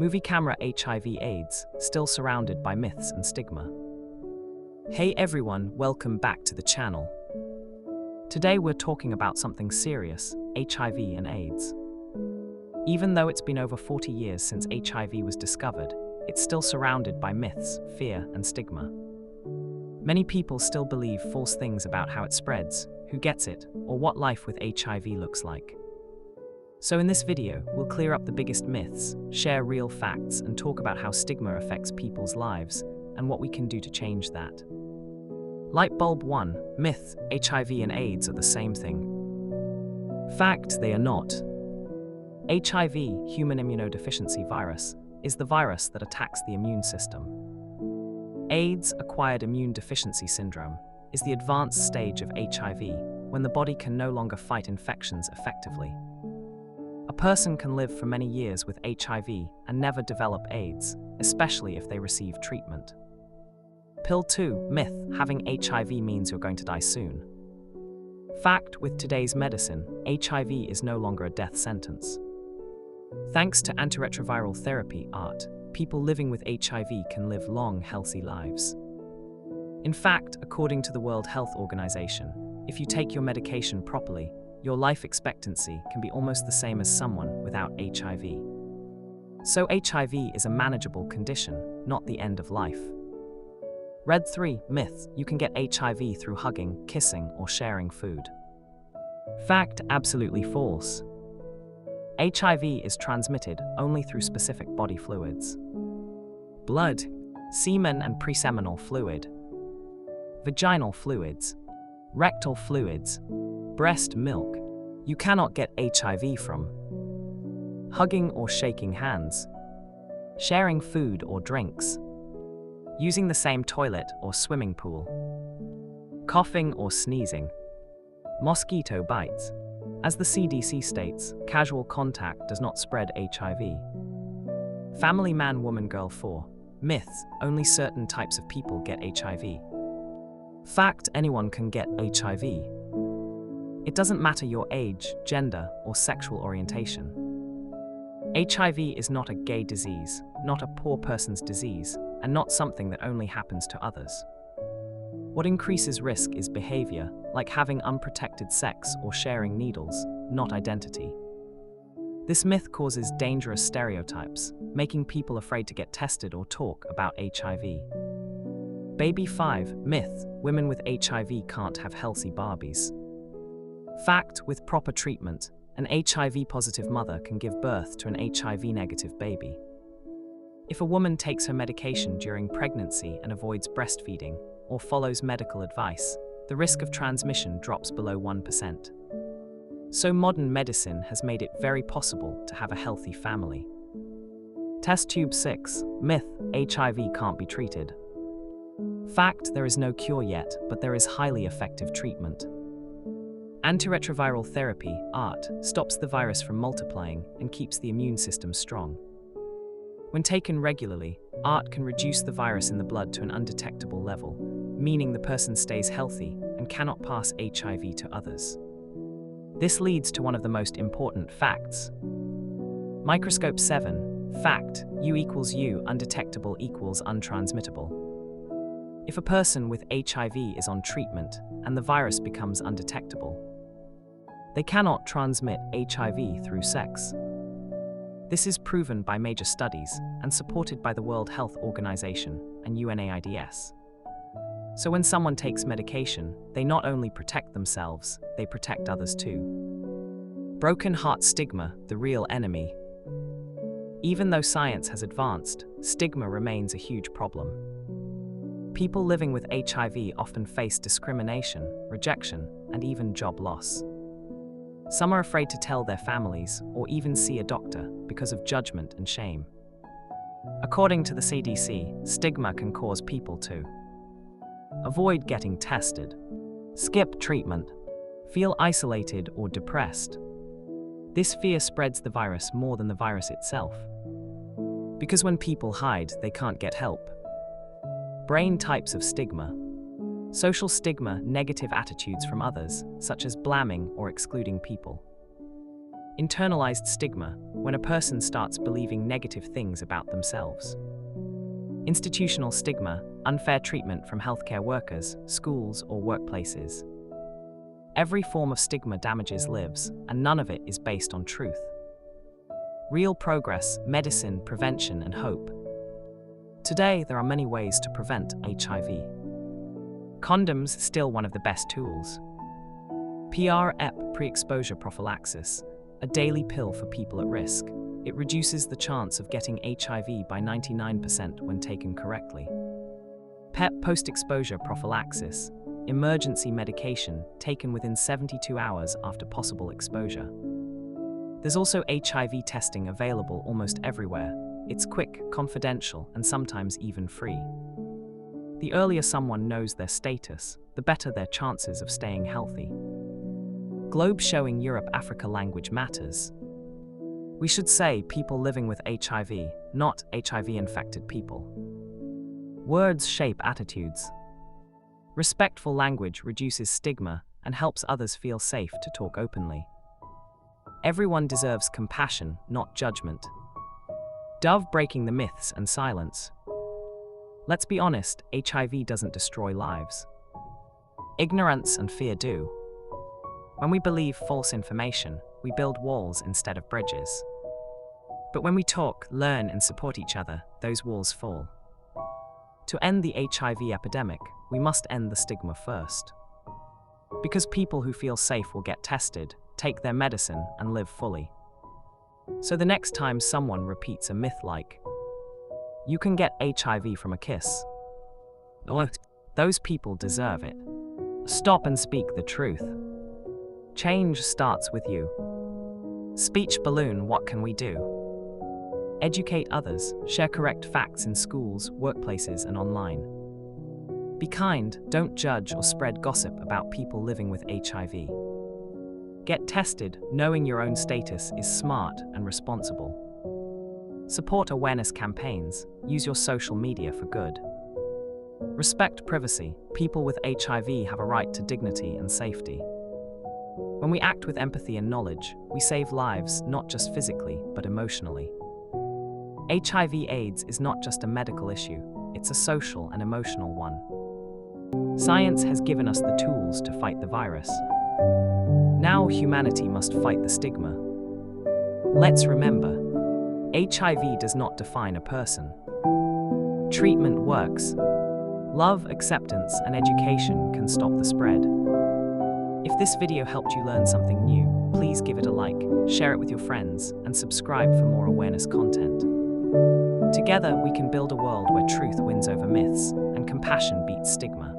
Movie camera HIV/AIDS, still surrounded by myths and stigma. Hey everyone, welcome back to the channel. Today we're talking about something serious, HIV and AIDS. Even though it's been over 40 years since HIV was discovered, it's still surrounded by myths, fear, and stigma. Many people still believe false things about how it spreads, who gets it, or what life with HIV looks like. So in this video, we'll clear up the biggest myths, share real facts, and talk about how stigma affects people's lives and what we can do to change that. Light bulb 1. Myth: HIV and AIDS are the same thing. Fact: they are not. HIV, human immunodeficiency virus, is the virus that attacks the immune system. AIDS, acquired immune deficiency syndrome, is the advanced stage of HIV when the body can no longer fight infections effectively. A person can live for many years with HIV and never develop AIDS, especially if they receive treatment. Pill 2. Myth: having HIV means you're going to die soon. Fact: with today's medicine, HIV is no longer a death sentence. Thanks to antiretroviral therapy, ART, people living with HIV can live long, healthy lives. In fact, according to the World Health Organization, if you take your medication properly, your life expectancy can be almost the same as someone without HIV. So HIV is a manageable condition, not the end of life. Red 3. Myth: you can get HIV through hugging, kissing, or sharing food. Fact: absolutely false. HIV is transmitted only through specific body fluids. Blood, semen and preseminal fluid, vaginal fluids, rectal fluids, breast milk. You cannot get HIV from hugging or shaking hands, sharing food or drinks, using the same toilet or swimming pool, coughing or sneezing, mosquito bites. As the CDC states, casual contact does not spread HIV. Family man, woman, girl 4. Myth: only certain types of people get HIV. Fact: anyone can get HIV. It doesn't matter your age, gender, or sexual orientation. HIV is not a gay disease, not a poor person's disease, and not something that only happens to others. What increases risk is behavior, like having unprotected sex or sharing needles, not identity. This myth causes dangerous stereotypes, making people afraid to get tested or talk about HIV. Baby 5. Myth: women with HIV can't have healthy Barbies. Fact: with proper treatment, an HIV-positive mother can give birth to an HIV-negative baby. If a woman takes her medication during pregnancy and avoids breastfeeding, or follows medical advice, the risk of transmission drops below 1%. So modern medicine has made it very possible to have a healthy family. Test tube 6. Myth: HIV can't be treated. Fact: there is no cure yet, but there is highly effective treatment. Antiretroviral therapy, ART, stops the virus from multiplying and keeps the immune system strong. When taken regularly, ART can reduce the virus in the blood to an undetectable level, meaning the person stays healthy and cannot pass HIV to others. This leads to one of the most important facts. Microscope 7. Fact: U equals U, undetectable equals untransmittable. If a person with HIV is on treatment and the virus becomes undetectable, they cannot transmit HIV through sex. This is proven by major studies and supported by the World Health Organization and UNAIDS. So when someone takes medication, they not only protect themselves, they protect others too. Broken heart stigma, the real enemy. Even though science has advanced, stigma remains a huge problem. People living with HIV often face discrimination, rejection, and even job loss. Some are afraid to tell their families or even see a doctor because of judgment and shame. According to the CDC, stigma can cause people to avoid getting tested, skip treatment, feel isolated or depressed. This fear spreads the virus more than the virus itself. Because when people hide, they can't get help. Brain types of stigma. Social stigma, negative attitudes from others, such as blaming or excluding people. Internalized stigma, when a person starts believing negative things about themselves. Institutional stigma, unfair treatment from healthcare workers, schools, or workplaces. Every form of stigma damages lives, and none of it is based on truth. Real progress, medicine, prevention, and hope. Today, there are many ways to prevent HIV. Condoms still one of the best tools. PrEP, pre-exposure prophylaxis, a daily pill for people at risk. It reduces the chance of getting HIV by 99% when taken correctly. PEP, post-exposure prophylaxis, emergency medication taken within 72 hours after possible exposure. There's also HIV testing available almost everywhere. It's quick, confidential, and sometimes even free. The earlier someone knows their status, the better their chances of staying healthy. Globe showing Europe-Africa language matters. We should say people living with HIV, not HIV-infected people. Words shape attitudes. Respectful language reduces stigma and helps others feel safe to talk openly. Everyone deserves compassion, not judgment. Dove breaking the myths and silence. Let's be honest, HIV doesn't destroy lives. Ignorance and fear do. When we believe false information, we build walls instead of bridges. But when we talk, learn, and support each other, those walls fall. To end the HIV epidemic, we must end the stigma first. Because people who feel safe will get tested, take their medicine, and live fully. So the next time someone repeats a myth like, "You can get HIV from a kiss," those people deserve it. Stop and speak the truth. Change starts with you. Speech balloon, what can we do? Educate others, share correct facts in schools, workplaces, and online. Be kind, don't judge or spread gossip about people living with HIV. Get tested, knowing your own status is smart and responsible. Support awareness campaigns, use your social media for good. Respect privacy, people with HIV have a right to dignity and safety. When we act with empathy and knowledge, we save lives not just physically, but emotionally. HIV/AIDS is not just a medical issue, it's a social and emotional one. Science has given us the tools to fight the virus. Now humanity must fight the stigma. Let's remember, HIV does not define a person. Treatment works. Love, acceptance, and education can stop the spread. If this video helped you learn something new, please give it a like, share it with your friends, and subscribe for more awareness content. Together, we can build a world where truth wins over myths and compassion beats stigma.